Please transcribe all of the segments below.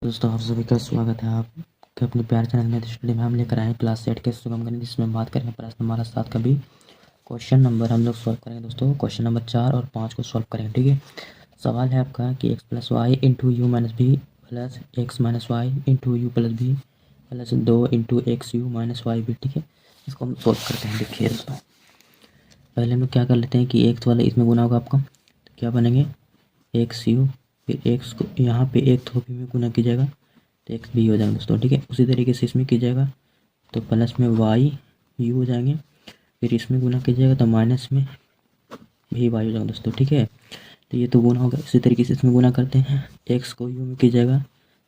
दोस्तों आप सभी का स्वागत है आपके अपने प्यारे चैनल में। स्टडी में हम लेकर आए हैं क्लास 8 के सुगम गणित, जिसमें हम बात करेंगे प्रश्न नंबर 7 का भी क्वेश्चन नंबर हम लोग सॉल्व करेंगे। दोस्तों क्वेश्चन नंबर 4 और 5 को सॉल्व करेंगे। ठीक है, सवाल है आपका कि x plus y into u minus b plus x minus y into u plus b plus 2 into x u minus y b. ठीक है, इसको हम सॉल्व करते हैं। देखिए दोस्तों, पहले हम लोग क्या कर लेते हैं कि एक्स वाला इसमें गुना होगा आपका, तो क्या बनेंगे एक्स यू, फिर एक्स को यहाँ पे एक थोपी में गुना कीजिएगा तो एक्स बी हो जाएगा दोस्तों। ठीक है, उसी तरीके से इसमें कीजिएगा तो प्लस में वाई यू हो जाएंगे, फिर इसमें गुना कीजिएगा तो माइनस में भी वाई हो जाएगा दोस्तों। ठीक है, तो ये तो गुना होगा। इसी तरीके से इसमें गुना करते हैं, एक्स को यू में कीजिएगा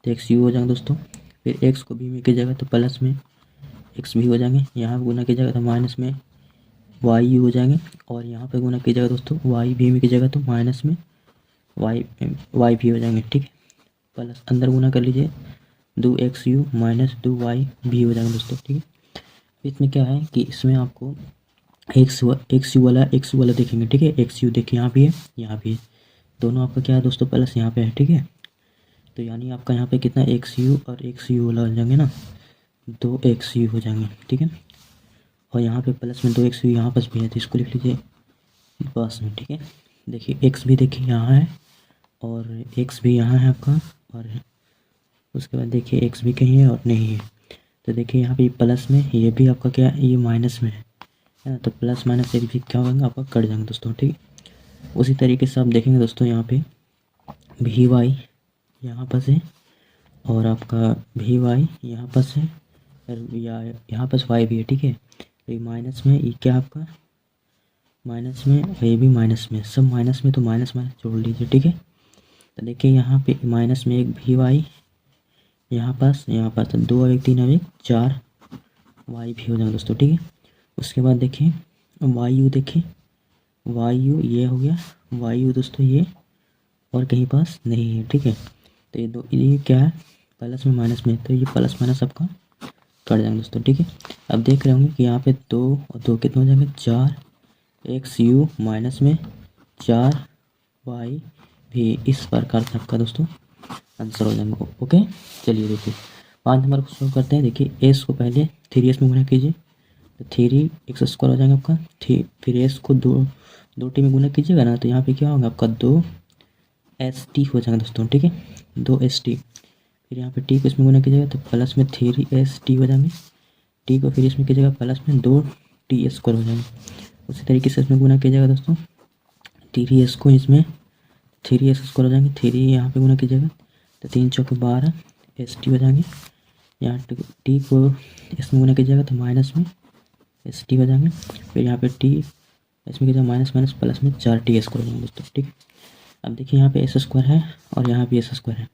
तो एक्स यू हो जाएगा दोस्तों, फिर एक्स को बी में कीजिएगा तो प्लस में एक्स भी हो जाएंगे, यहाँ गुना कीजिएगा तो माइनस में वाई यू हो जाएंगे, और यहाँ पे गुना कीजिएगा दोस्तों वाई भी में कीजिएगा तो माइनस में वाई भी हो जाएंगे। ठीक है, प्लस अंदर गुना कर लीजिए, 2xu माइनस 2y भी हो जाएगा दोस्तों। ठीक है, इसमें क्या है कि इसमें आपको एक्स यू वाला देखेंगे। ठीक है, एक्स यू देखिए यहाँ भी है, यहाँ भी है, दोनों आपका क्या है दोस्तों प्लस यहाँ पे है। ठीक है, तो यानी आपका यहाँ पे कितना एक्स यू और एक्स यू वाला हो जाएंगे ना, 2xu हो जाएंगे। ठीक है, और यहाँ पे प्लस में 2xu यहाँ पास भी है तो इसको लिख लीजिए पास में। ठीक है, देखिए एक्स भी देखिए यहाँ है और एक्स भी यहाँ है आपका, और उसके बाद देखिए एक्स भी कहीं है और नहीं है, तो देखिए यहाँ पे प्लस में ये भी आपका क्या है, ये माइनस में है ना, तो प्लस माइनस एक भी क्या होगा आपका कट जाएंगे दोस्तों। ठीक है, उसी तरीके से आप देखेंगे दोस्तों यहाँ पे भी वाई यहाँ पास है और आपका भी वाई यहाँ पास है, और यहाँ पास वाई भी है। ठीक है, तो ये माइनस में, ये क्या आपका माइनस में, और ये भी माइनस में, सब माइनस में, तो माइनस माइनस जोड़ लीजिए। ठीक है, तो देखिए यहाँ पे माइनस में एक भी वाई यहाँ पास तो 2 और 1 3 और 1 4 वाई भी हो जाएगा दोस्तों। ठीक है, उसके बाद देखिए वाई यू, देखिए वाई यू ये हो गया, वाई यू दोस्तों ये और कहीं पास नहीं है। ठीक है, तो ये क्या है प्लस में माइनस में, तो ये प्लस माइनस आपका कट जाएंगे दोस्तों। ठीक है, अब देख रहे होंगे कि यहाँ पे 2 और 2 कितने हो जाएंगे 4, एक्स यू माइनस में 4 वाई भी, इस प्रकार से आपका दोस्तों आंसर हो जाएंगे। ओके, चलिए देखिए 5 नंबर को सॉल्व करते हैं। देखिए एस को पहले 3s में गुना कीजिए तो 3x² हो जाएगा आपका, फिर एस को दो टी में गुना कीजिएगा ना, तो यहाँ पे क्या होगा आपका 2st हो जाएगा दोस्तों। ठीक है, 2st, फिर यहाँ पे टी को इसमें गुना कीजिएगा तो प्लस में 3st हो जाएंगे, टी को फिर इसमें कीजिएगा प्लस में 2t² हो जाएंगे। उसी तरीके से इसमें गुना कीजिएगा दोस्तों, 3s को इसमें 3s² हो जाएंगे, 3 यहाँ पे गुना कीजिएगा तो 3 चौके 12 st हो जाएंगे, यहाँ टी को इसमें गुना कीजिएगा तो माइनस में st हो जाएंगे, फिर यहाँ पे टी इसमें कीजिएगा माइनस माइनस प्लस में 4t² हो जाएंगे दोस्तों। ठीक है, अब देखिए यहाँ पे s² है और यहाँ भी s² है,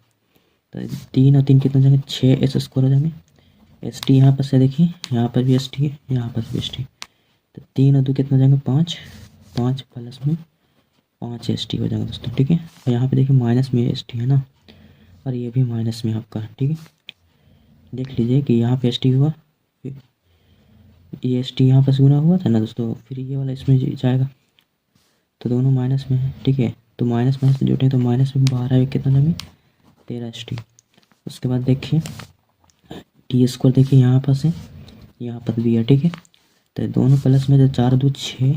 तो 3 और 3 कितने हो जाएंगे 6s² हो जाएंगे, st यहाँ पर से देखिए यहाँ पर भी st है, यहाँ पर भी st, तो 3 और 2 कितने हो जाएंगे 5 प्लस में 5st हो जाएगा दोस्तों। ठीक है, और यहाँ पे देखिए माइनस में st है ना, और ये भी माइनस में आपका। ठीक है, देख लीजिए कि यहाँ पे st हुआ, फिर ये st यहाँ पर गुना हुआ था ना दोस्तों, फिर ये वाला इसमें जाएगा तो दोनों माइनस में है। ठीक है, तो माइनस माइनस से जुटे तो माइनस में 12 कितना जाएंगे 13st। उसके बाद देखिए t² देखिए यहाँ पर से यहाँ पर भी है। ठीक है, तो दोनों प्लस में, तो 4 2 6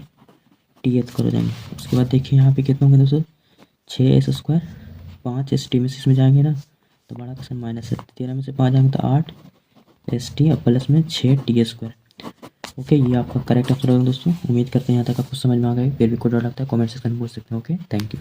t² हो जाएंगे। उसके बाद देखिए यहाँ पे कितना होंगे दोस्तों 6s², 5st में से इसमें जाएंगे ना तो बड़ा क्वेश्चन माइनस है, 13 में से 5 जाएंगे तो 8st और प्लस में 6t²। ओके, ये आपका करेक्ट आंसर होगा दोस्तों। उम्मीद करते हैं यहाँ तक आपको समझ में आ गई। फिर भी कोई डाउट लगता है कमेंट सेक्शन में पूछ सकते हैं। Okay, thank you.